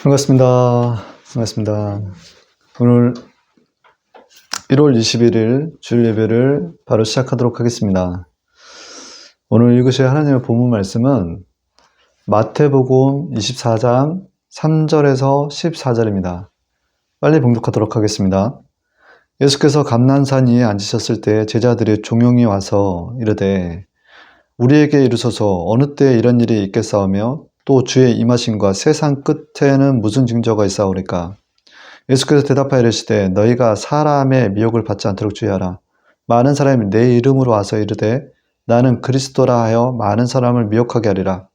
반갑습니다. 반갑습니다. 오늘 1월 21일 주일 예배를 바로 시작하도록 하겠습니다. 오늘 읽으실 하나님의 본문 말씀은 마태복음 24장 3절에서 14절입니다. 빨리 봉독하도록 하겠습니다. 예수께서 감난산 위에 앉으셨을 때 제자들의 종용이 와서 이르되 우리에게 이르소서 어느 때에 이런 일이 있겠사오며 또 주의 임하심과 세상 끝에는 무슨 징조가 있사오리까? 예수께서 대답하여 이르시되 너희가 사람의 미혹을 받지 않도록 주의하라. 많은 사람이 내 이름으로 와서 이르되 나는 그리스도라 하여 많은 사람을 미혹하게 하리라.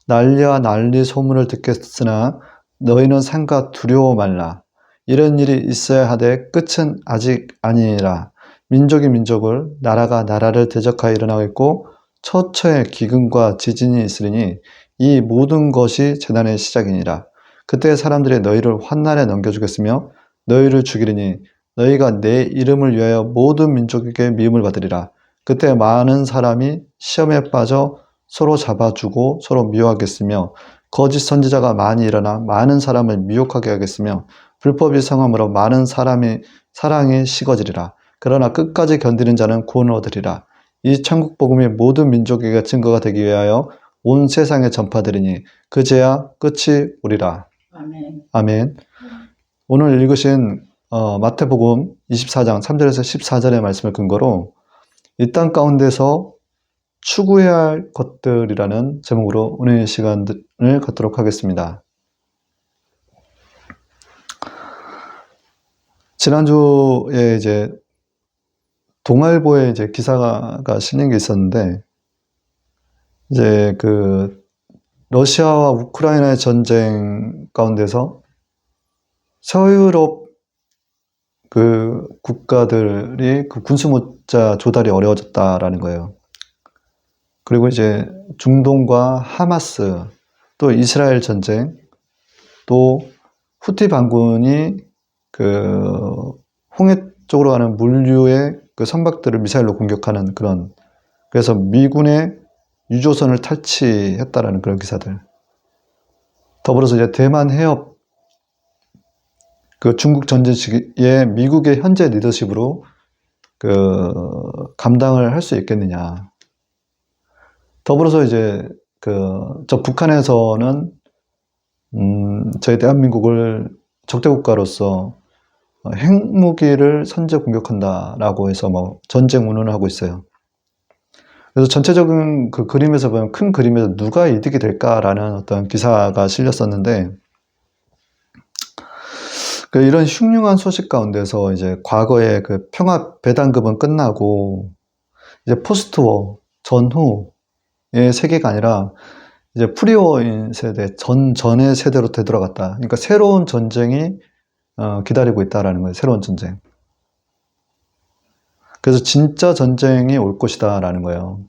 난리와 난리 소문을 듣겠으나 너희는 삼가 두려워 말라. 이런 일이 있어야 하되 끝은 아직 아니니라. 민족이 민족을 나라가 나라를 대적하여 일어나고 있고 처처에 기근과 지진이 있으리니 이 모든 것이 재난의 시작이니라. 그때 사람들이 너희를 환난에 넘겨주겠으며 너희를 죽이리니 너희가 내 이름을 위하여 모든 민족에게 미움을 받으리라. 그때 많은 사람이 시험에 빠져 서로 잡아주고 서로 미워하겠으며 거짓 선지자가 많이 일어나 많은 사람을 미혹하게 하겠으며 불법이 성함으로 많은 사람이 사랑이 식어지리라. 그러나 끝까지 견디는 자는 구원을 얻으리라. 이 천국 복음이 모든 민족에게 증거가 되기 위하여 온 세상에 전파되리니 그제야 끝이 오리라. 아멘. 아멘. 오늘 읽으신 마태복음 24장 3절에서 14절의 말씀을 근거로 이 땅 가운데서 추구해야 할 것들이라는 제목으로 오늘 시간을 갖도록 하겠습니다. 지난주에 이제 동아일보에 이제 기사가 실린 게 있었는데 이제 그 러시아와 우크라이나의 전쟁 가운데서 서유럽 그 국가들이 그 군수무자 조달이 어려워졌다라는 거예요. 그리고 이제 중동과 하마스, 또 이스라엘 전쟁, 또 후티 반군이 그 홍해 쪽으로 가는 물류의 그 선박들을 미사일로 공격하는 그런, 그래서 미군의 유조선을 탈취했다라는 그런 기사들. 더불어서 이제 대만 해협 그 중국 전쟁 시기에 미국의 현재 리더십으로 그 감당을 할 수 있겠느냐. 더불어서 이제 저 북한에서는 저희 대한민국을 적대 국가로서 핵무기를 선제 공격한다라고 해서 뭐 전쟁 운운을 하고 있어요. 그래서 전체적인 그 그림에서 보면 큰 그림에서 누가 이득이 될까라는 어떤 기사가 실렸었는데 이런 흉흉한 소식 가운데서 이제 과거에 그 평화 배당금은 끝나고 이제 포스트워 전후의 세계가 아니라 이제 프리워인 세대 전의 세대로 되돌아갔다. 그러니까 새로운 전쟁이 기다리고 있다라는 거예요. 새로운 전쟁. 그래서 진짜 전쟁이 올 것이다라는 거예요.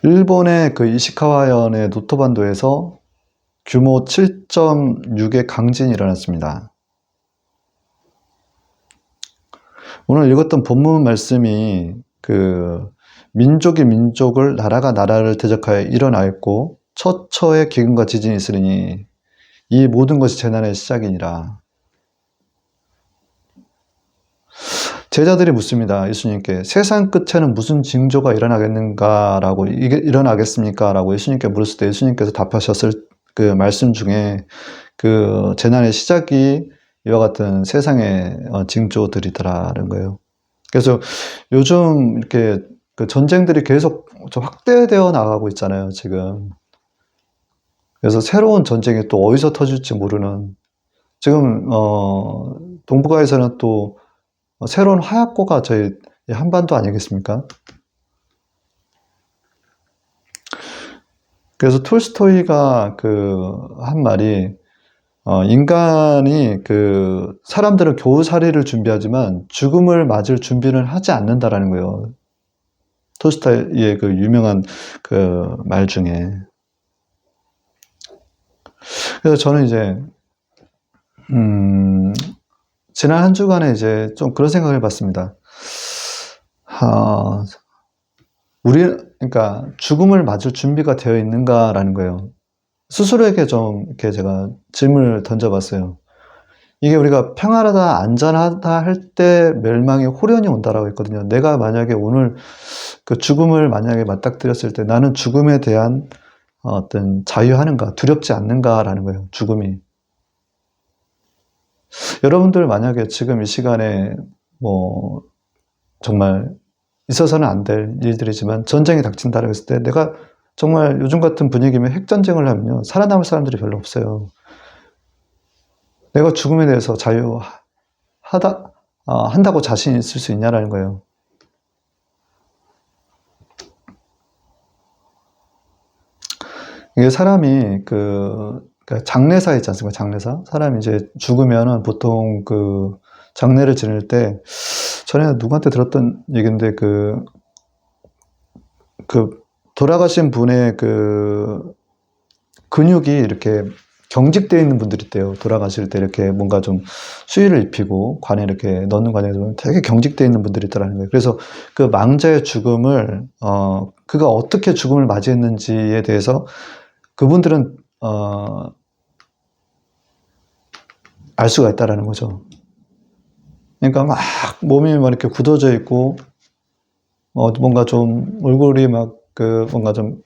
일본의 그 이시카와현의 노토반도에서 규모 7.6의 강진이 일어났습니다. 오늘 읽었던 본문 말씀이 그 민족이 민족을 나라가 나라를 대적하여 일어나 있고 처처에 기근과 지진이 있으리니 이 모든 것이 재난의 시작이니라. 제자들이 묻습니다. 예수님께 세상 끝에는 무슨 징조가 일어나겠는가라고 일어나겠습니까? 라고 예수님께 물었을 때 예수님께서 답하셨을 그 말씀 중에 그 재난의 시작이 이와 같은 세상의 징조들이더라는 거예요. 그래서 요즘 이렇게 그 전쟁들이 계속 확대되어 나가고 있잖아요, 지금. 그래서 새로운 전쟁이 또 어디서 터질지 모르는, 지금 동북아에서는 또 새로운 화약고가 저희 한반도 아니겠습니까? 그래서 톨스토이가 한 말이 인간이 사람들은 겨우살이를 준비하지만 죽음을 맞을 준비는 하지 않는다라는 거예요. 톨스토이의 그 유명한 그 말 중에. 그래서 저는 이제 지난 한 주간에 이제 좀 그런 생각을 해봤습니다. 그러니까 죽음을 맞을 준비가 되어 있는가라는 거예요. 스스로에게 좀 이렇게 제가 질문을 던져봤어요. 이게 우리가 평안하다, 안전하다 할 때 멸망의 호련이 온다라고 했거든요. 내가 만약에 오늘 그 죽음을 만약에 맞닥뜨렸을 때 나는 죽음에 대한 어떤 자유하는가, 두렵지 않는가라는 거예요. 죽음이. 여러분들 만약에 지금 이 시간에 뭐 정말 있어서는 안 될 일들이지만 전쟁이 닥친다고 했을 때 내가 정말 요즘 같은 분위기면 핵전쟁을 하면요. 살아남을 사람들이 별로 없어요. 내가 죽음에 대해서 한다고 자신 있을 수 있냐라는 거예요. 이게 사람이 장례사 있지 않습니까? 장례사. 사람이 이제 죽으면은 보통 그 장례를 지낼 때 전에 누구한테 들었던 얘기인데 돌아가신 분의 그 근육이 이렇게 경직되어 있는 분들이 있대요. 돌아가실 때 이렇게 뭔가 좀 수의를 입히고 관에 이렇게 넣는 관에 보면 되게 경직되어 있는 분들이 있다는 거예요. 그래서 그 망자의 죽음을 그가 어떻게 죽음을 맞이했는지에 대해서 그분들은 알 수가 있다라는 거죠. 그러니까 막 몸이 막 이렇게 굳어져 있고 뭔가 좀 얼굴이 막 뭔가 좀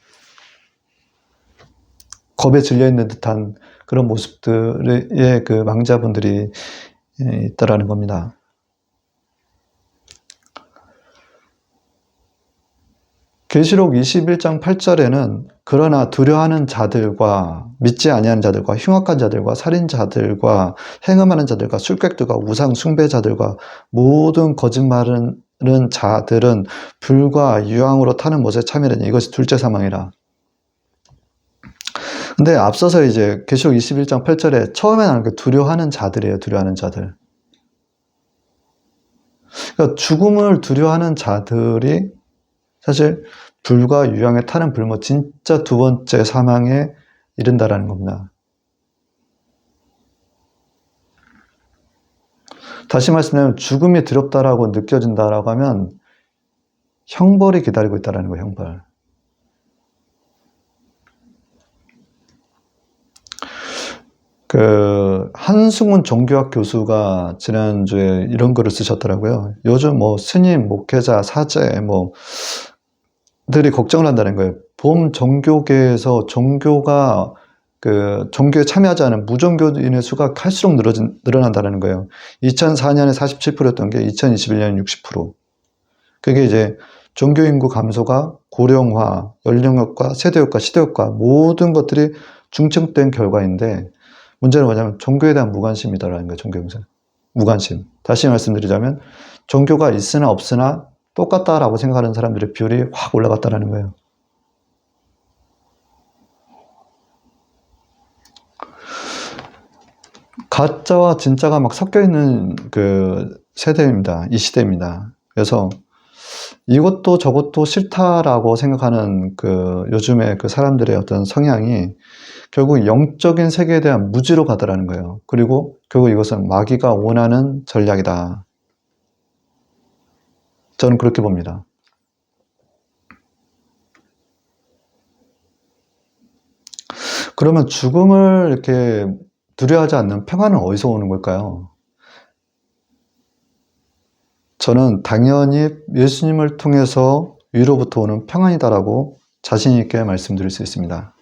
겁에 질려 있는 듯한 그런 모습들의 그 망자분들이 있다라는 겁니다. 계시록 21장 8절에는 그러나 두려워하는 자들과 믿지 아니하는 자들과 흉악한 자들과 살인자들과 행음하는 자들과 술객들과 우상 숭배자들과 모든 거짓말하는 자들은 불과 유황으로 타는 못에 참이라니 이것이 둘째 사망이라. 근데 앞서서 이제 계시록 21장 8절에 처음에 나오는 게 두려워하는 자들이에요. 두려워하는 자들. 그러니까 죽음을 두려워하는 자들이 사실 불과 유황에 타는 불못, 진짜 두 번째 사망에 이른다라는 겁니다. 다시 말씀드리면 죽음이 두렵다라고 느껴진다라고 하면 형벌이 기다리고 있다라는 거예요. 형벌. 한승훈 종교학 교수가 지난주에 이런 글을 쓰셨더라고요. 요즘 뭐 스님, 목회자, 사제 들이 걱정을 한다는 거예요. 봄 종교계에서 종교에 참여하지 않은 무종교인의 수가 갈수록 늘어난다는 거예요. 2004년에 47%였던 게 2021년 60%. 그게 이제 종교 인구 감소가 고령화, 연령효과, 세대효과, 시대효과 모든 것들이 중증된 결과인데 문제는 뭐냐면 종교에 대한 무관심이다라는 거예요. 종교 무관심. 다시 말씀드리자면 종교가 있으나 없으나 똑같다라고 생각하는 사람들의 비율이 확 올라갔다라는 거예요. 가짜와 진짜가 막 섞여 있는 세대입니다. 이 시대입니다. 그래서 이것도 저것도 싫다라고 생각하는 요즘의 사람들의 어떤 성향이 결국 영적인 세계에 대한 무지로 가더라는 거예요. 그리고 결국 이것은 마귀가 원하는 전략이다. 저는 그렇게 봅니다. 그러면 죽음을 이렇게 두려워하지 않는 평안은 어디서 오는 걸까요? 저는 당연히 예수님을 통해서 위로부터 오는 평안이다라고 자신 있게 말씀드릴 수 있습니다.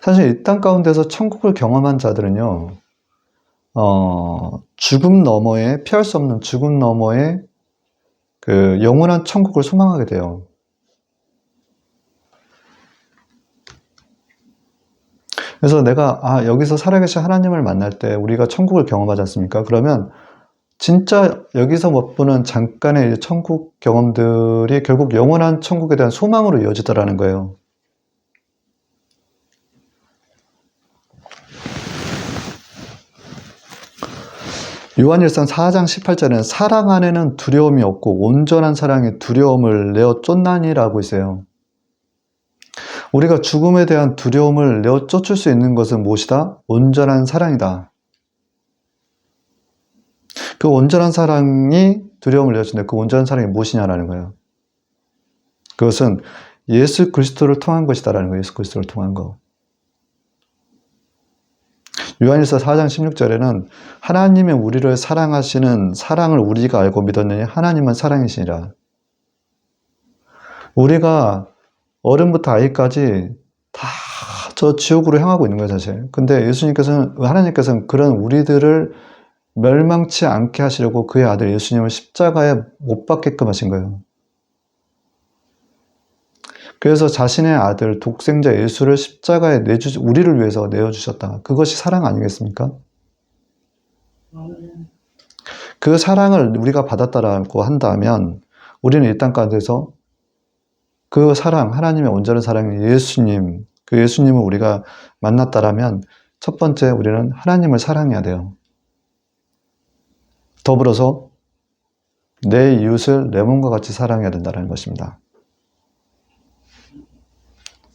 사실 이 땅 가운데서 천국을 경험한 자들은요, 죽음 너머에, 피할 수 없는 죽음 너머에 영원한 천국을 소망하게 돼요. 그래서 내가 여기서 살아계신 하나님을 만날 때 우리가 천국을 경험하지 않습니까? 그러면 진짜 여기서 맛보는 잠깐의 천국 경험들이 결국 영원한 천국에 대한 소망으로 이어지더라는 거예요. 요한일서 4장 18절에는 사랑 안에는 두려움이 없고 온전한 사랑이 두려움을 내어 쫓나니라고 있어요. 우리가 죽음에 대한 두려움을 내어 쫓을 수 있는 것은 무엇이다? 온전한 사랑이다. 그 온전한 사랑이 두려움을 내어주는데 그 온전한 사랑이 무엇이냐라는 거예요. 그것은 예수 그리스도를 통한 것이다라는 거예요. 예수 그리스도를 통한 거. 요한일서 4장 16절에는 하나님의 우리를 사랑하시는 사랑을 우리가 알고 믿었느니 하나님은 사랑이시니라. 우리가 어른부터 아이까지 다 저 지옥으로 향하고 있는 거예요, 사실. 근데 하나님께서는 그런 우리들을 멸망치 않게 하시려고 그의 아들 예수님을 십자가에 못 박게끔 하신 거예요. 그래서 자신의 아들 독생자 예수를 십자가에 우리를 위해서 내어주셨다. 그것이 사랑 아니겠습니까? 그 사랑을 우리가 받았다라고 한다면 우리는 이 땅 가운데서 그 사랑, 하나님의 온전한 사랑인 예수님, 그 예수님을 우리가 만났다라면 첫 번째 우리는 하나님을 사랑해야 돼요. 더불어서 내 이웃을 내 몸과 같이 사랑해야 된다는 것입니다.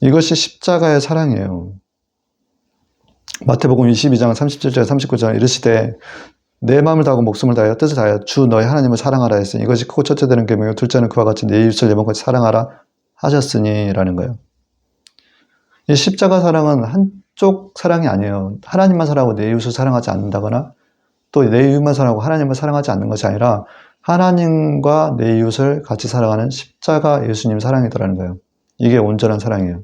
이것이 십자가의 사랑이에요. 마태복음 22장 37절 39절 이르시되 내 마음을 다하고 목숨을 다하여 뜻을 다하여 주 너희 하나님을 사랑하라 했으니 이것이 크고 첫째 되는 계명이요 둘째는 그와 같이 내 이웃을 내 몸과 같이 사랑하라 하셨으니 라는 거예요. 이 십자가 사랑은 한쪽 사랑이 아니에요. 하나님만 사랑하고 내 이웃을 사랑하지 않는다거나 또 내 이웃만 사랑하고 하나님을 사랑하지 않는 것이 아니라 하나님과 내 이웃을 같이 사랑하는 십자가 예수님 사랑이더라는 거예요. 이게 온전한 사랑이에요.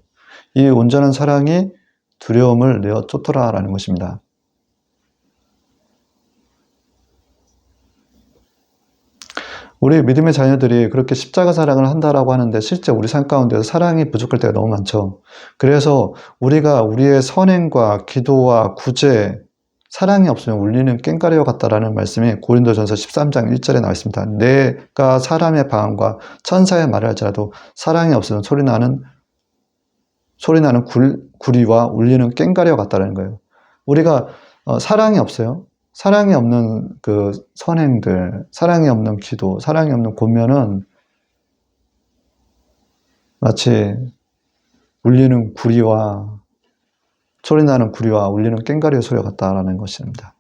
이 온전한 사랑이 두려움을 내어 쫓더라라는 것입니다. 우리 믿음의 자녀들이 그렇게 십자가 사랑을 한다라고 하는데 실제 우리 삶 가운데서 사랑이 부족할 때가 너무 많죠. 그래서 우리가 우리의 선행과 기도와 구제, 사랑이 없으면 울리는 꽹과리와 같다라는 말씀이 고린도전서 13장 1절에 나와 있습니다. 내가 사람의 방언과 천사의 말을 할지라도 사랑이 없으면 소리나는 구리와 울리는 꽹과리와 같다라는 거예요. 우리가 사랑이 없어요. 사랑이 없는 그 선행들, 사랑이 없는 기도, 사랑이 없는 권면은 마치 울리는 구리와 소리나는 구리와 울리는 꽹과리의 소리와 같다라는 것입니다.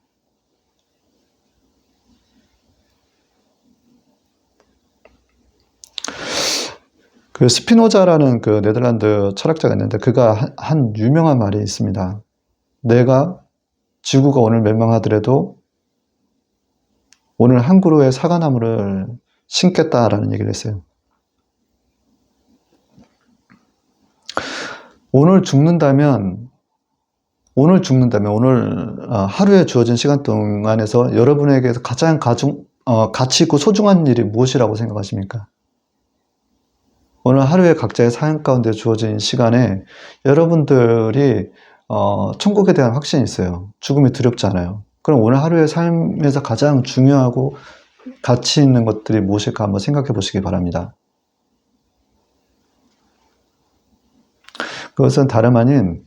그 스피노자라는 그 네덜란드 철학자가 있는데 그가 한 유명한 말이 있습니다. 내가 지구가 오늘 멸망하더라도 오늘 한 그루의 사과나무를 심겠다라는 얘기를 했어요. 오늘 죽는다면 오늘 하루에 주어진 시간 동안에서 여러분에게서 가장 가치 있고 소중한 일이 무엇이라고 생각하십니까? 오늘 하루에 각자의 삶 가운데 주어진 시간에 여러분들이 천국에 대한 확신이 있어요. 죽음이 두렵지 않아요. 그럼 오늘 하루의 삶에서 가장 중요하고 가치 있는 것들이 무엇일까 한번 생각해 보시기 바랍니다. 그것은 다름 아닌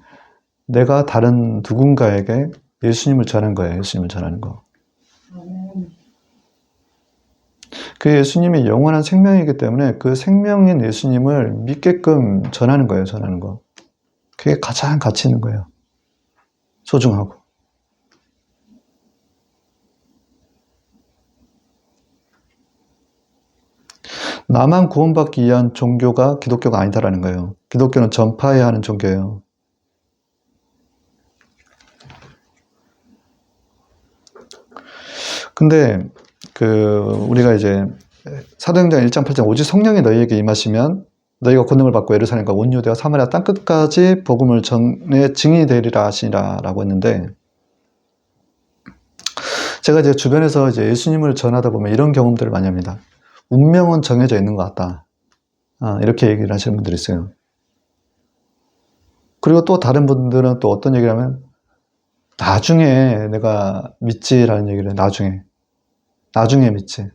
내가 다른 누군가에게 예수님을 전하는 거예요. 예수님을 전하는 거. 그 예수님이 영원한 생명이기 때문에 그 생명인 예수님을 믿게끔 전하는 거예요. 전하는 거. 그게 가장 가치 있는 거예요. 소중하고. 나만 구원받기 위한 종교가 기독교가 아니다라는 거예요. 기독교는 전파해야 하는 종교예요. 근데 우리가 이제 사도행전 1장 8장 오직 성령이 너희에게 임하시면 너희가 권능을 받고 예루살렘과 온 유대와 사마리아 땅끝까지 복음을 전해 증인이 되리라 하시니라 라고 했는데 제가 이제 주변에서 이제 예수님을 전하다 보면 이런 경험들을 많이 합니다. 운명은 정해져 있는 것 같다. 이렇게 얘기를 하시는 분들이 있어요. 그리고 또 다른 분들은 또 어떤 얘기를 하면 나중에 내가 믿지라는 얘기를 해요. 나중에 믿지.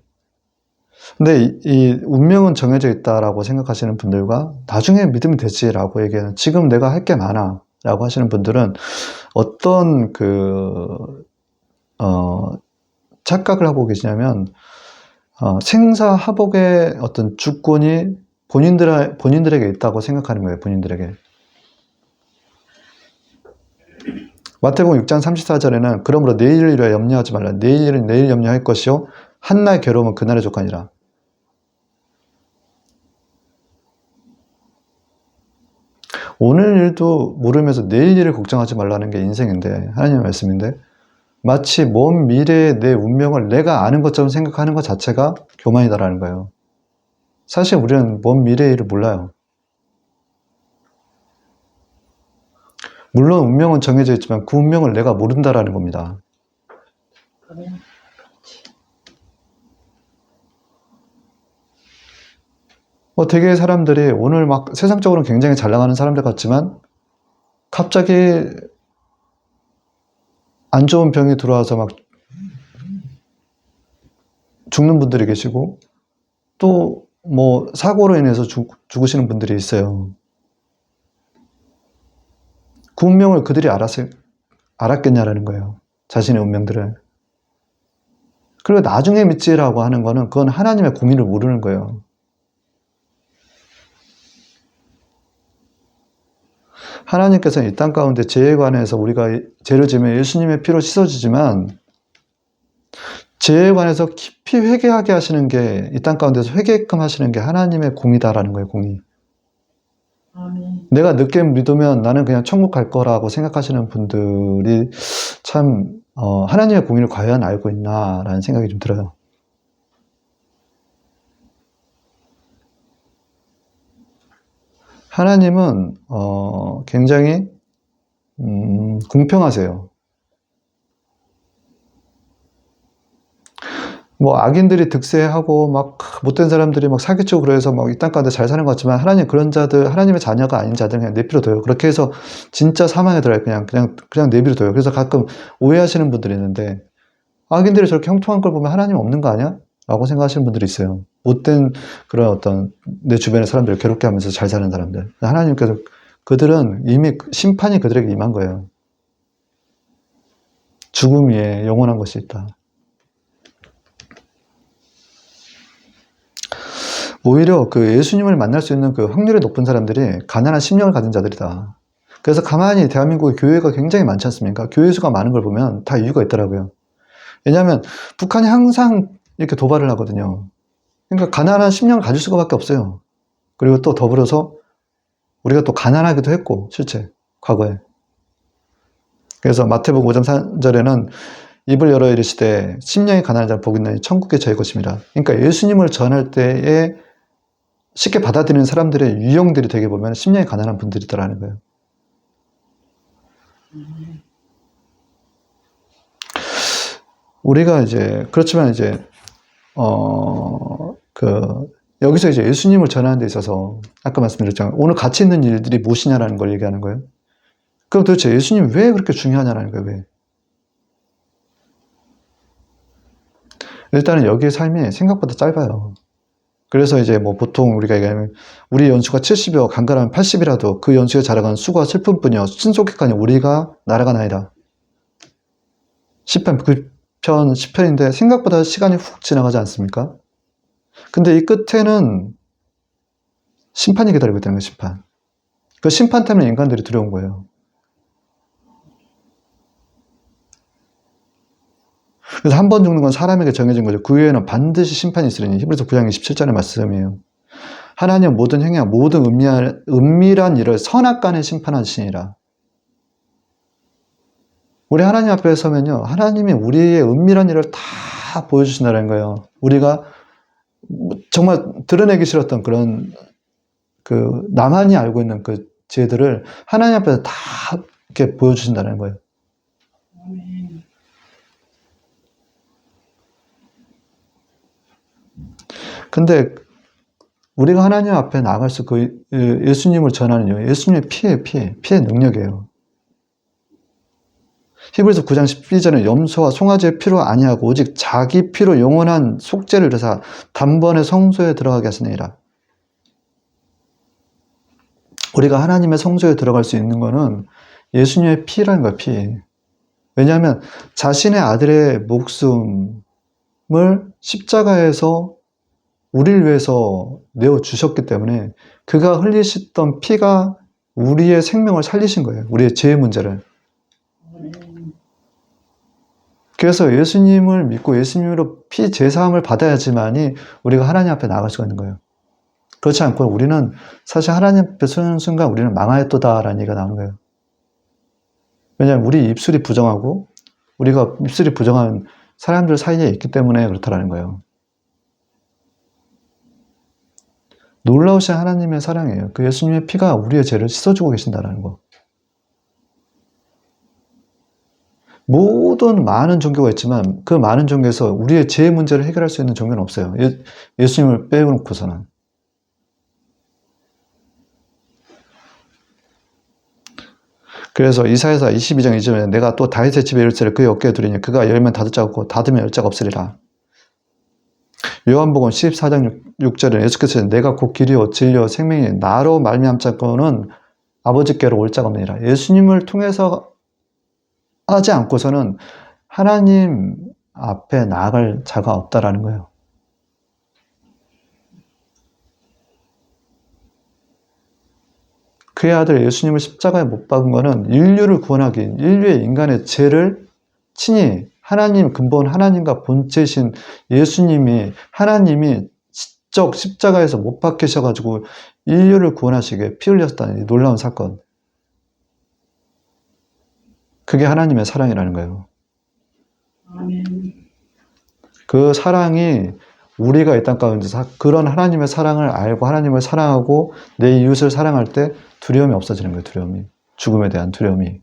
근데 이 운명은 정해져 있다라고 생각하시는 분들과 나중에 믿으면 되지라고 얘기하는 지금 내가 할 게 많아 라고 하시는 분들은 어떤 착각을 하고 계시냐면 생사하복의 어떤 주권이 본인들에게 있다고 생각하는 거예요. 본인들에게. 마태복음 6장 34절에는 그러므로 내일을 위하여 염려하지 말라. 내일은 내일 염려할 것이요 한날 괴로움은 그날의 족하니라. 오늘 일도 모르면서 내일 일을 걱정하지 말라는 게 인생인데, 하나님의 말씀인데, 마치 먼 미래의 내 운명을 내가 아는 것처럼 생각하는 것 자체가 교만이다라는 거예요. 사실 우리는 먼 미래의 일을 몰라요. 물론 운명은 정해져 있지만 그 운명을 내가 모른다라는 겁니다. 되게 사람들이 오늘 막 세상적으로는 굉장히 잘 나가는 사람들 같지만 갑자기 안 좋은 병이 들어와서 막 죽는 분들이 계시고 또 뭐 사고로 인해서 죽으시는 분들이 있어요. 그 운명을 그들이 알았겠냐라는 거예요. 자신의 운명들을. 그리고 나중에 믿지라고 하는 거는 그건 하나님의 공의를 모르는 거예요. 하나님께서는 이 땅 가운데 죄에 관해서 우리가 죄를 지으면 예수님의 피로 씻어지지만 죄에 관해서 깊이 회개하게 하시는 게, 이 땅 가운데서 회개끔 하시는 게 하나님의 공의다라는 거예요, 공의. 아멘. 내가 늦게 믿으면 나는 그냥 천국 갈 거라고 생각하시는 분들이 참 하나님의 공의를 과연 알고 있나라는 생각이 좀 들어요. 하나님은 굉장히 공평하세요. 뭐 악인들이 득세하고 막 못된 사람들이 막 사기치고 그래서 막 이 땅 가운데 잘 사는 것 같지만 하나님 그런 자들, 하나님의 자녀가 아닌 자들은 그냥 내버려둬요. 그렇게 해서 진짜 사망에 들어요. 그냥 내버려둬요. 그래서 가끔 오해하시는 분들이 있는데 악인들이 저렇게 형통한 걸 보면 하나님 없는 거 아니야? 라고 생각하시는 분들이 있어요. 못된 그런 어떤 내 주변의 사람들을 괴롭게 하면서 잘 사는 사람들. 하나님께서 그들은 이미 심판이 그들에게 임한 거예요. 죽음 위에 영원한 것이 있다. 오히려 그 예수님을 만날 수 있는 그 확률이 높은 사람들이 가난한 심령을 가진 자들이다. 그래서 가만히 대한민국의 교회가 굉장히 많지 않습니까? 교회 수가 많은 걸 보면 다 이유가 있더라고요. 왜냐하면 북한이 항상 이렇게 도발을 하거든요. 그러니까 가난한 심령을 가질 수밖에 없어요. 그리고 또 더불어서 우리가 또 가난하기도 했고, 실제 과거에. 그래서 마태복음 5장 3절에는 입을 열어 이르시되 심령이 가난한 자를 복이 있나니 천국에 저희 것입니다. 그러니까 예수님을 전할 때에 쉽게 받아들이는 사람들의 유형들이 되게 보면 심령이 가난한 분들이더라는 거예요. 우리가 이제 그렇지만 이제 여기서 이제 예수님을 전하는 데 있어서 아까 말씀드렸잖아요. 오늘 가치 있는 일들이 무엇이냐라는 걸 얘기하는 거예요. 그럼 도대체 예수님이 왜 그렇게 중요하냐라는 거예요. 왜? 일단은 여기의 삶이 생각보다 짧아요. 그래서 이제 뭐 보통 우리가 얘기하면 우리 연수가 70이요 간간하면 80이라도 그 연수에 자라간 수고와 슬픔뿐이요 신속했거니 우리가 날아가나이다. 10편, 10편인데 생각보다 시간이 훅 지나가지 않습니까? 근데 이 끝에는 심판이 기다리고 있다는 거예요. 심판. 그 심판 때문에 인간들이 두려운 거예요. 그래서 한 번 죽는 건 사람에게 정해진 거죠. 그 후에는 반드시 심판이 있으리니. 히브리서 9장 27절의 말씀이에요. 하나님은 모든 행위와 모든 은밀한 일을 선악간에 심판하시니라. 우리 하나님 앞에 서면요. 하나님이 우리의 은밀한 일을 다 보여주신다는 거예요. 우리가 정말 드러내기 싫었던 그런 나만이 알고 있는 그 죄들을 하나님 앞에서 다 이렇게 보여주신다는 거예요. 근데 우리가 하나님 앞에 나가서 그 예수님을 전하는 예수님의 피의 능력이에요. 히브리서 9장 12절에 염소와 송아지의 피로 아니하고 오직 자기 피로 영원한 속죄를 이루사 단번에 성소에 들어가게 하시니라. 우리가 하나님의 성소에 들어갈 수 있는 것은 예수님의 피라는 거예요. 피. 왜냐하면 자신의 아들의 목숨을 십자가에서 우리를 위해서 내어주셨기 때문에 그가 흘리셨던 피가 우리의 생명을 살리신 거예요. 우리의 죄의 문제를. 그래서 예수님을 믿고 예수님으로 피 제사함을 받아야지만이 우리가 하나님 앞에 나갈 수가 있는 거예요. 그렇지 않고 우리는 사실 하나님 앞에 서는 순간 우리는 망하였도다라는 얘기가 나오는 거예요. 왜냐하면 우리 입술이 부정하고 우리가 입술이 부정한 사람들 사이에 있기 때문에 그렇다라는 거예요. 놀라우신 하나님의 사랑이에요. 그 예수님의 피가 우리의 죄를 씻어주고 계신다라는 거. 모든 많은 종교가 있지만 그 많은 종교에서 우리의 죄 문제를 해결할 수 있는 종교는 없어요. 예수님을 빼놓고서는. 그래서 이사야서 22장 2절에 내가 또 다윗의 집에 열쇠를 그의 어깨에 두리니 그가 열면 닫을 자가 없고 닫으면 열 자가 없으리라. 요한복음 14장 6절에 예수께서 내가 곧 길이요 진리요 생명이 나로 말미암자고는 아버지께로 올 자가 없느니라. 예수님을 통해서 하지 않고서는 하나님 앞에 나아갈 자가 없다라는 거예요. 그의 아들 예수님을 십자가에 못 박은 것은 인류를 구원하기, 인류의 인간의 죄를 친히 하나님, 근본 하나님과 본체신 예수님이, 하나님이 직접 십자가에서 못 박히셔가지고 인류를 구원하시게 피 흘렸다는 놀라운 사건. 그게 하나님의 사랑이라는 거예요. 아멘. 그 사랑이 우리가 이 땅 가운데서 그런 하나님의 사랑을 알고 하나님을 사랑하고 내 이웃을 사랑할 때 두려움이 없어지는 거예요. 두려움이. 죽음에 대한 두려움이.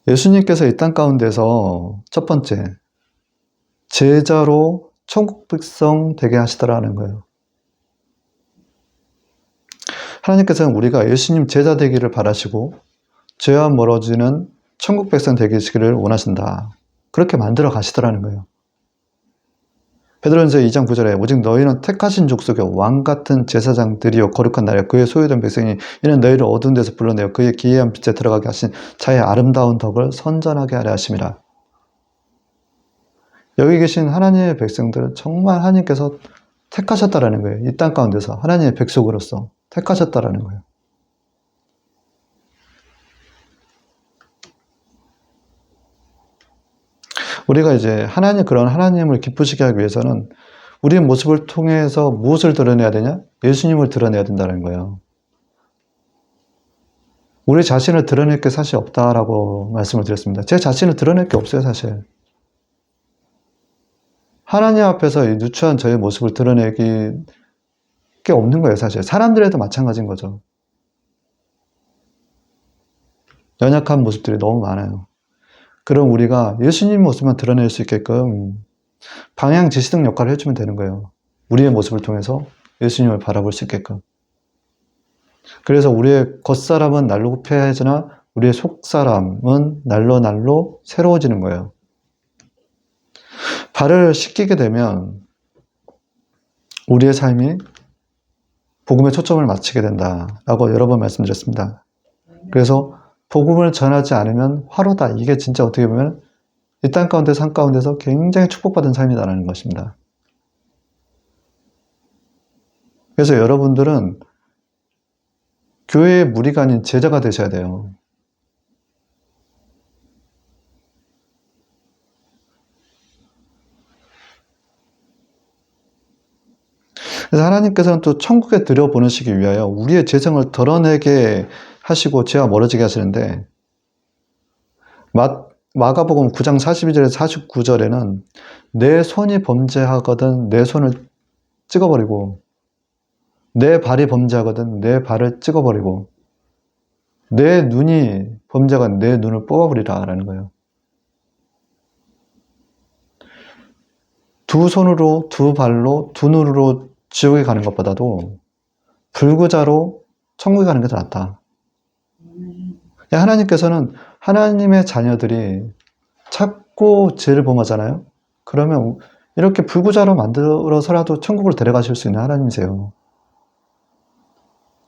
예수님께서 이 땅 가운데서 첫 번째 제자로 천국 백성 되게 하시더라는 거예요. 하나님께서는 우리가 예수님 제자 되기를 바라시고 죄와 멀어지는 천국 백성 되기를 원하신다. 그렇게 만들어 가시더라는 거예요. 베드로전서 2장 9절에 오직 너희는 택하신 족속이요 왕 같은 제사장들이요 거룩한 나라요 그의 소유된 백성이 이는 너희를 어두운 데서 불러내어 그의 기이한 빛에 들어가게 하신 자의 아름다운 덕을 선전하게 하려 하심이라. 여기 계신 하나님의 백성들은 정말 하나님께서 택하셨다라는 거예요. 이 땅 가운데서 하나님의 백성으로서 택하셨다라는 거예요. 우리가 이제 그런 하나님을 기쁘시게 하기 위해서는 우리의 모습을 통해서 무엇을 드러내야 되냐? 예수님을 드러내야 된다는 거예요. 우리 자신을 드러낼 게 사실 없다라고 말씀을 드렸습니다. 제 자신을 드러낼 게 없어요, 사실. 하나님 앞에서 이 누추한 저의 모습을 드러내기 게 없는 거예요, 사실. 사람들에도 마찬가지인 거죠. 연약한 모습들이 너무 많아요. 그럼 우리가 예수님 모습만 드러낼 수 있게끔 방향 지시등 역할을 해주면 되는 거예요. 우리의 모습을 통해서 예수님을 바라볼 수 있게끔. 그래서 우리의 겉사람은 날로 폐해지나 우리의 속사람은 날로 새로워지는 거예요. 발을 씻기게 되면 우리의 삶이 복음에 초점을 맞추게 된다라고 여러 번 말씀드렸습니다. 그래서 복음을 전하지 않으면 화로다. 이게 진짜 어떻게 보면 이 땅 가운데 산 가운데서 굉장히 축복받은 삶이다라는 것입니다. 그래서 여러분들은 교회의 무리가 아닌 제자가 되셔야 돼요. 그래서 하나님께서는 또 천국에 들여보내시기 위하여 우리의 죄성을 드러내게 하시고 죄와 멀어지게 하시는데 마가복음 9장 42절에서 49절에는 내 손이 범죄하거든 내 손을 찍어버리고 내 발이 범죄하거든 내 발을 찍어버리고 내 눈이 범죄하거든 내 눈을 뽑아버리라 라는 거예요. 두 손으로 두 발로 두 눈으로 지옥에 가는 것보다도 불구자로 천국에 가는 게 더 낫다. 하나님께서는 하나님의 자녀들이 찾고 죄를 범하잖아요. 그러면 이렇게 불구자로 만들어서라도 천국을 데려가실 수 있는 하나님이세요.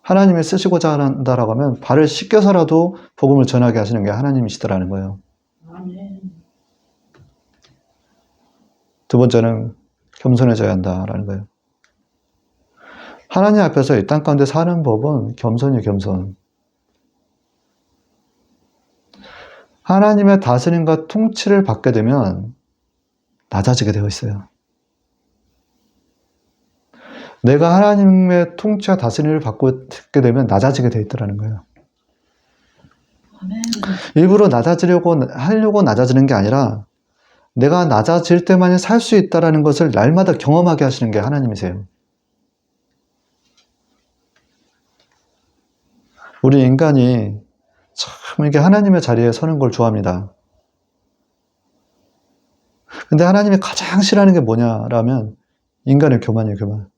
하나님이 쓰시고자 한다라고 하면 발을 씻겨서라도 복음을 전하게 하시는 게 하나님이시더라는 거예요. 두 번째는 겸손해져야 한다라는 거예요. 하나님 앞에서 이 땅 가운데 사는 법은 겸손이에요, 겸손. 하나님의 다스림과 통치를 받게 되면 낮아지게 되어 있어요. 내가 하나님의 통치와 다스림을 받고 있게 되면 낮아지게 되어 있더라는 거예요. 일부러 하려고 낮아지는 게 아니라 내가 낮아질 때만이 살 수 있다는 것을 날마다 경험하게 하시는 게 하나님이세요. 우리 인간이 참 이게 하나님의 자리에 서는 걸 좋아합니다. 근데 하나님이 가장 싫어하는 게 뭐냐라면 인간의 교만이에요, 교만.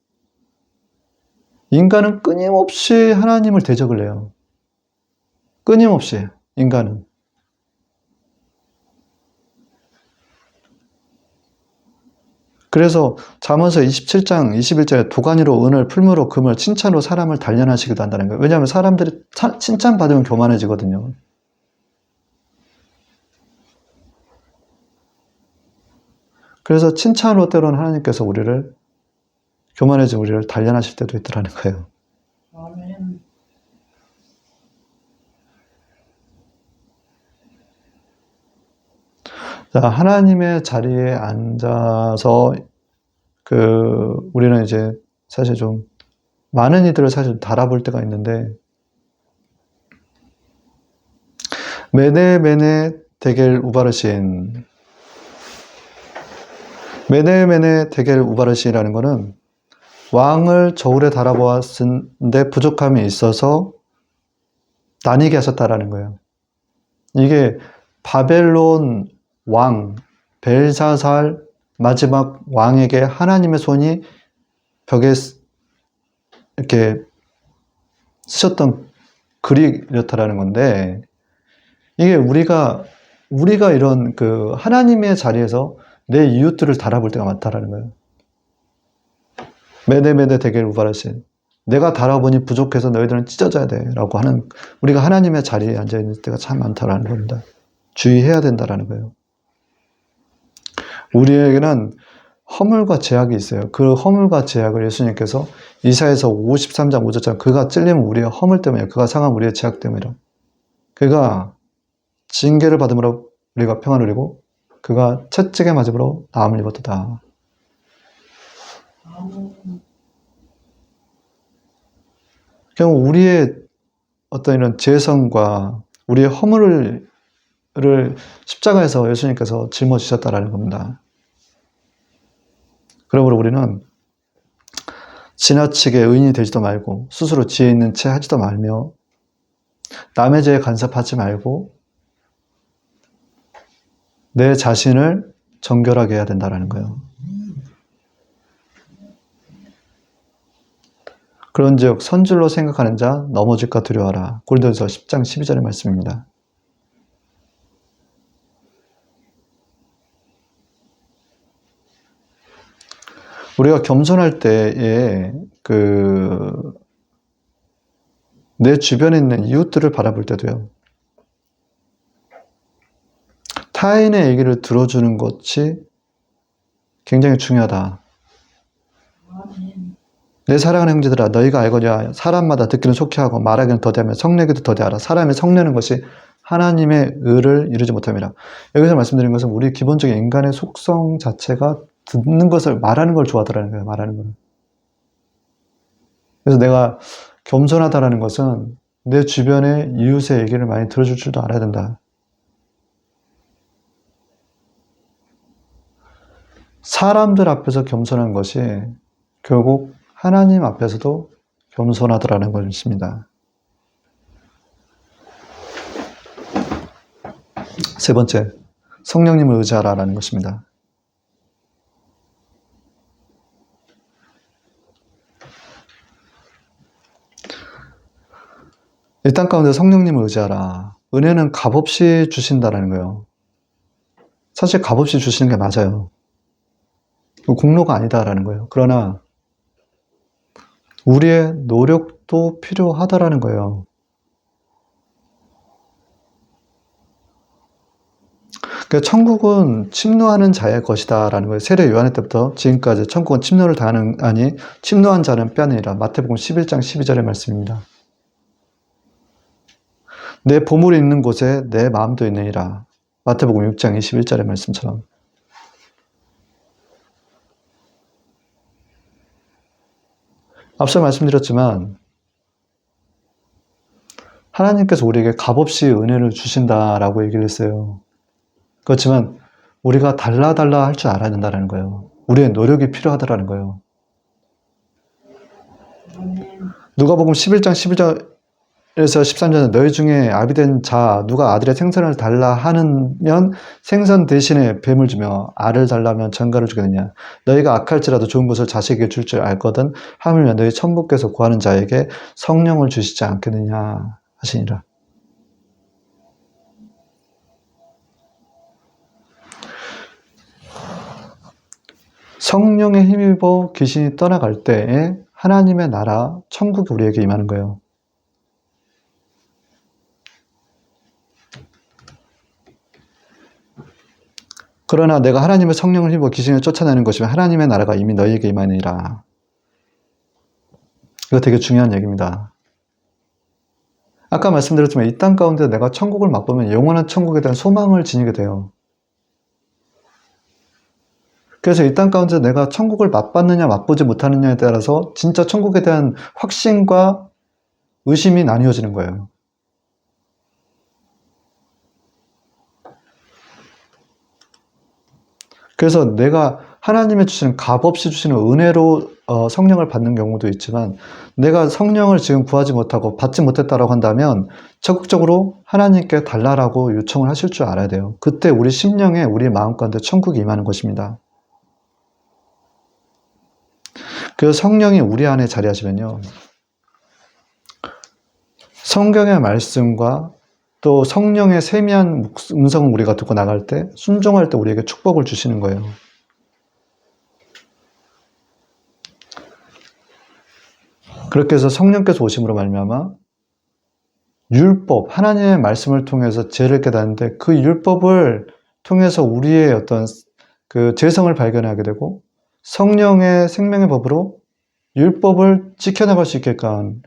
인간은 끊임없이 하나님을 대적을 해요. 끊임없이, 인간은. 그래서 잠언서 27장 21절에 도가니로 은을 풀무로 금을 칭찬으로 사람을 단련하시기도 한다는 거예요. 왜냐하면 사람들이 칭찬받으면 교만해지거든요. 그래서 칭찬으로 때로는 하나님께서 교만해진 우리를 단련하실 때도 있더라는 거예요. 아멘. 자, 하나님의 자리에 앉아서 우리는 이제 사실 좀 많은 이들을 사실 달아볼 때가 있는데 메네 데겔 우바르신 메네 데겔 우바르신이라는 거는 왕을 저울에 달아보았는데 부족함이 있어서 나뉘게 하셨다라는 거예요. 이게 바벨론 왕 벨사살 마지막 왕에게 하나님의 손이 벽에 이렇게 쓰셨던 글이 이렇다라는 건데 이게 우리가 이런 하나님의 자리에서 내 이웃들을 달아볼 때가 많다라는 거예요. 메네 데겔 우바르신 내가 달아보니 부족해서 너희들은 찢어져야 돼 라고 하는 우리가 하나님의 자리에 앉아있는 때가 참 많다라는 겁니다. 주의해야 된다라는 거예요. 우리에게는 허물과 제약이 있어요. 그 허물과 제약을 예수님께서 이사야서 53장 5절처럼 그가 찔리면 우리의 허물 때문이에요. 그가 상한 우리의 제약 때문이라. 그가 징계를 받음으로 우리가 평안을 누리고 그가 채찍에 맞음으로 나음을 입었도다. 결국 우리의 어떤 이런 죄성과 우리의 허물을 십자가에서 예수님께서 짊어지셨다라는 겁니다. 그러므로 우리는 지나치게 의인이 되지도 말고 스스로 지혜 있는 채 하지도 말며 남의 죄에 간섭하지 말고 내 자신을 정결하게 해야 된다는 거예요. 그런즉 선줄로 생각하는 자 넘어질까 두려워하라. 고린도전서 10장 12절의 말씀입니다. 우리가 겸손할 때에 내 주변에 있는 이웃들을 바라볼 때도요. 타인의 얘기를 들어주는 것이 굉장히 중요하다. 내 사랑하는 형제들아 너희가 알거니와 사람마다 듣기는 속히 하고 말하기는 더디하며 성내기도 더디하라. 사람이 성내는 것이 하나님의 의를 이루지 못함이라. 여기서 말씀드린 것은 우리 기본적인 인간의 속성 자체가 듣는 것을 말하는 걸 좋아하더라는 거예요. 말하는 걸. 그래서 내가 겸손하다라는 것은 내 주변의 이웃의 얘기를 많이 들어줄 줄도 알아야 된다. 사람들 앞에서 겸손한 것이 결국 하나님 앞에서도 겸손하더라는 것입니다. 세 번째, 성령님을 의지하라라는 것입니다. 이 땅 가운데 성령님을 의지하라. 은혜는 값없이 주신다는 거예요. 사실 값없이 주시는 게 맞아요. 공로가 아니다라는 거예요. 그러나 우리의 노력도 필요하다라는 거예요. 그러니까 천국은 침노하는 자의 것이다라는 거예요. 세례 요한의 때부터 지금까지 천국은 침노를 당하는 아니 침노한 자는 빼앗느니라. 마태복음 11장 12절의 말씀입니다. 내 보물이 있는 곳에 내 마음도 있느니라. 마태복음 6장 21절의 말씀처럼. 앞서 말씀드렸지만 하나님께서 우리에게 값없이 은혜를 주신다라고 얘기를 했어요. 그렇지만 우리가 달라 할 줄 알아야 된다는 거예요. 우리의 노력이 필요하다라는 거예요. 누가복음 11장 11절에서 13절에 너희 중에 아비된 자 누가 아들의 생선을 달라 하면 생선 대신에 뱀을 주며 알을 달라면 전갈을 주겠느냐. 너희가 악할지라도 좋은 것을 자식에게 줄 줄 알거든 하물며 너희 천부께서 구하는 자에게 성령을 주시지 않겠느냐 하시니라. 성령에 힘입어 귀신이 떠나갈 때에 하나님의 나라, 천국이 우리에게 임하는 거예요. 그러나 내가 하나님의 성령을 힘입어 귀신을 쫓아내는 것이면 하나님의 나라가 이미 너희에게 임하니라. 이거 되게 중요한 얘기입니다. 아까 말씀드렸지만 이 땅 가운데 내가 천국을 맛보면 영원한 천국에 대한 소망을 지니게 돼요. 그래서 이 땅 가운데 내가 천국을 맛봤느냐 맛보지 못하느냐에 따라서 진짜 천국에 대한 확신과 의심이 나뉘어지는 거예요. 그래서 내가 하나님의 주시는 값없이 주시는 은혜로 성령을 받는 경우도 있지만 내가 성령을 지금 구하지 못하고 받지 못했다라고 한다면 적극적으로 하나님께 달라라고 요청을 하실 줄 알아야 돼요. 그때 우리 심령에 우리 마음 가운데 천국이 임하는 것입니다. 그래서 성령이 우리 안에 자리하시면요. 성경의 말씀과 또 성령의 세미한 음성을 우리가 듣고 나갈 때 순종할 때 우리에게 축복을 주시는 거예요. 그렇게 해서 성령께서 오심으로 말미암아 율법, 하나님의 말씀을 통해서 죄를 깨닫는데 그 율법을 통해서 우리의 어떤 그 죄성을 발견하게 되고 성령의 생명의 법으로 율법을 지켜나갈 수 있게끔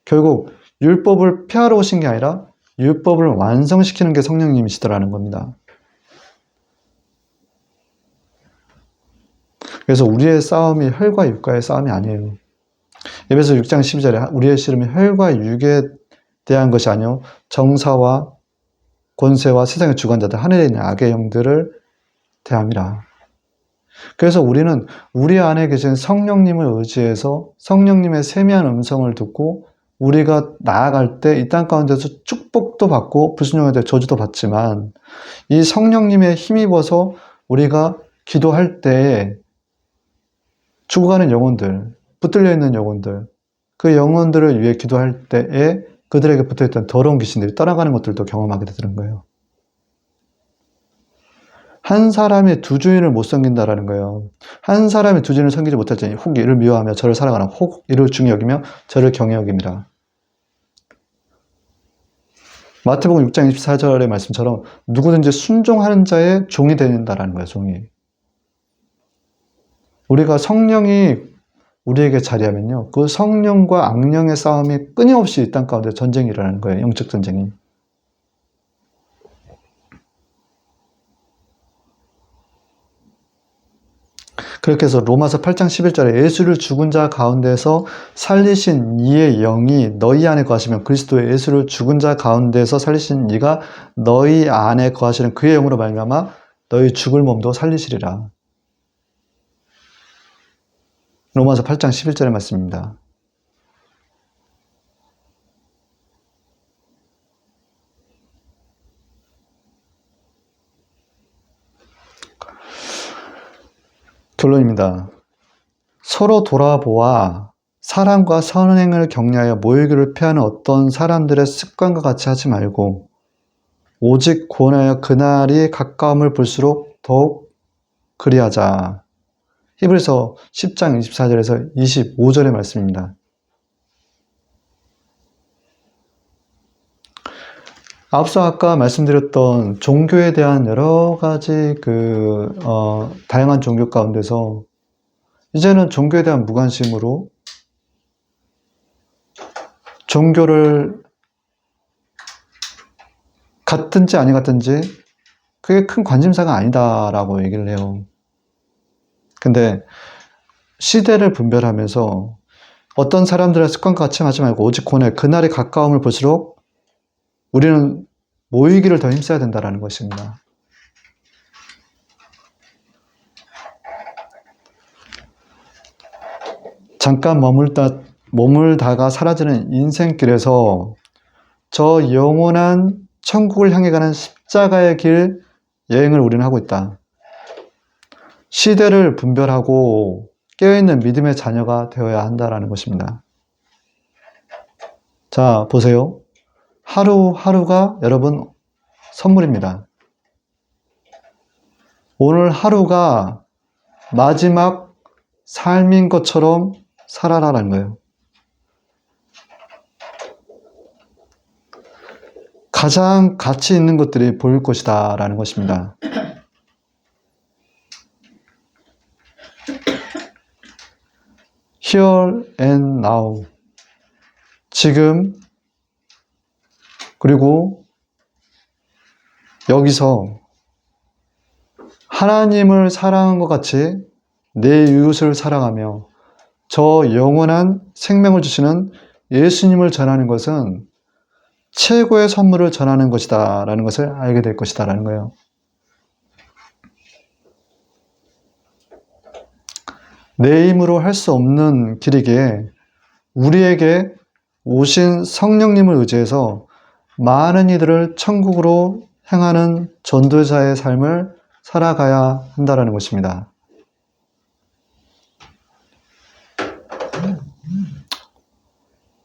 결국 율법을 폐하러 오신 게 아니라 율법을 완성시키는 게 성령님이시더라는 겁니다. 그래서 우리의 싸움이 혈과 육과의 싸움이 아니에요. 에베소 6장 12절에 우리의 씨름이 혈과 육에 대한 것이 아니요 정사와 권세와 세상의 주관자들 하늘에 있는 악의 영들을 대함이라. 그래서 우리는 우리 안에 계신 성령님을 의지해서 성령님의 세미한 음성을 듣고 우리가 나아갈 때 이 땅 가운데서 축복도 받고 불순종에 대해 저주도 받지만 이 성령님의 힘입어서 우리가 기도할 때 죽어가는 영혼들, 붙들려 있는 영혼들, 그 영혼들을 위해 기도할 때에 그들에게 붙어있던 더러운 귀신들이 떠나가는 것들도 경험하게 되는 거예요. 한 사람이 두 주인을 못 섬긴다라는 거예요. 한 사람이 두 주인을 섬기지 못할지니 혹 이를 미워하며 저를 사랑하나 혹 이를 중히 여기며 저를 경히 여김이라. 마태복음 6장 24절의 말씀처럼 누구든지 순종하는 자의 종이 된다라는 거예요. 종이. 우리가 성령이 우리에게 자리하면요. 그 성령과 악령의 싸움이 끊임없이 이 땅 가운데 전쟁이 일어나는 거예요. 영적 전쟁이. 그렇게 해서 로마서 8장 11절에 예수를 죽은 자 가운데서 살리신 이의 영이 너희 안에 거하시면 그리스도의 예수를 죽은 자 가운데서 살리신 이가 너희 안에 거하시는 그의 영으로 말미암아 너희 죽을 몸도 살리시리라. 로마서 8장 11절의 말씀입니다. 결론입니다. 서로 돌아보아 사랑과 선행을 격려하여 모이기를 피하는 어떤 사람들의 습관과 같이 하지 말고 오직 구원하여 그날이 가까움을 볼수록 더욱 그리하자. 히브리서 10장 24절에서 25절의 말씀입니다. 앞서 아까 말씀드렸던 종교에 대한 여러 가지 다양한 종교 가운데서 이제는 종교에 대한 무관심으로 종교를 같든지 아니 같든지 그게 큰 관심사가 아니다라고 얘기를 해요. 근데 시대를 분별하면서 어떤 사람들의 습관과 같이 하지 말고 오직 그날의 가까움을 볼수록 우리는 모이기를 더 힘써야 된다는 것입니다. 잠깐 머물다가 사라지는 인생길에서 저 영원한 천국을 향해 가는 십자가의 길 여행을 우리는 하고 있다. 시대를 분별하고 깨어있는 믿음의 자녀가 되어야 한다는 것입니다. 자, 보세요. 하루하루가 여러분 선물입니다. 오늘 하루가 마지막 삶인 것처럼 살아라라는 거예요. 가장 가치 있는 것들이 보일 것이다 라는 것입니다. Here and now. 지금, 그리고 여기서 하나님을 사랑한 것 같이 내 이웃을 사랑하며 저 영원한 생명을 주시는 예수님을 전하는 것은 최고의 선물을 전하는 것이다 라는 것을 알게 될 것이다 라는 거예요. 내 힘으로 할 수 없는 길이기에 우리에게 오신 성령님을 의지해서 많은 이들을 천국으로 향하는 전도자의 삶을 살아가야 한다는 것입니다.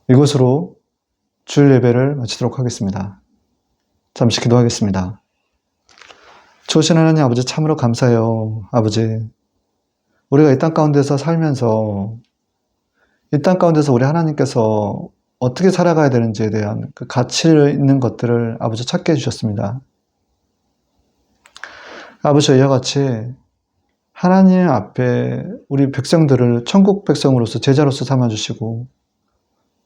이것으로 주일 예배를 마치도록 하겠습니다. 잠시 기도하겠습니다. 좋으신 하나님 아버지 참으로 감사해요. 아버지, 우리가 이 땅 가운데서 살면서 이 땅 가운데서 우리 하나님께서 어떻게 살아가야 되는지에 대한 그 가치 있는 것들을 아버지 찾게 해주셨습니다. 아버지, 이와 같이 하나님 앞에 우리 백성들을 천국 백성으로서 제자로서 삼아주시고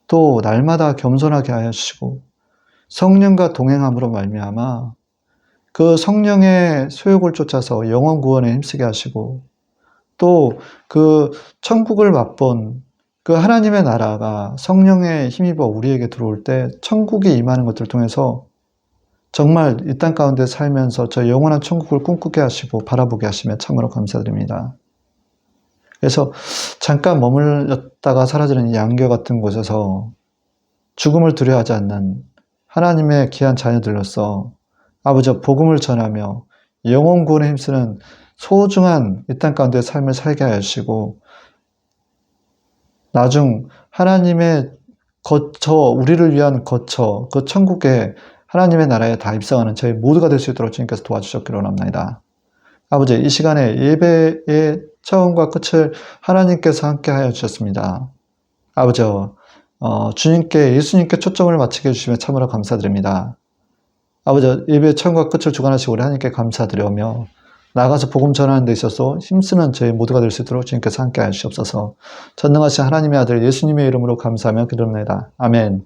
또 날마다 겸손하게 하여 주시고 성령과 동행함으로 말미암아 그 성령의 소욕을 쫓아서 영혼 구원에 힘쓰게 하시고 또 그 천국을 맛본 그 하나님의 나라가 성령의 힘입어 우리에게 들어올 때 천국이 임하는 것들을 통해서 정말 이 땅 가운데 살면서 저 영원한 천국을 꿈꾸게 하시고 바라보게 하시며 참으로 감사드립니다. 그래서 잠깐 머물렀다가 사라지는 이 양교 같은 곳에서 죽음을 두려워하지 않는 하나님의 귀한 자녀들로서 아버지 복음을 전하며 영혼 구원에 힘쓰는 소중한 이 땅 가운데 삶을 살게 하여 주시고 나중 하나님의 거처, 우리를 위한 거처, 그 천국에 하나님의 나라에 다 입성하는 저희 모두가 될 수 있도록 주님께서 도와주셨기로 원합니다. 아버지, 이 시간에 예배의 처음과 끝을 하나님께서 함께 하여 주셨습니다. 아버지, 주님께, 예수님께 초점을 맞추게 해주시면 참으로 감사드립니다. 아버지, 예배의 처음과 끝을 주관하시고 우리 하나님께 감사드리며 나가서 복음 전하는 데 있어서 힘쓰는 저희 모두가 될 수 있도록 주님께서 함께 하시옵소서. 전능하신 하나님의 아들 예수님의 이름으로 감사하며 기도합니다. 아멘.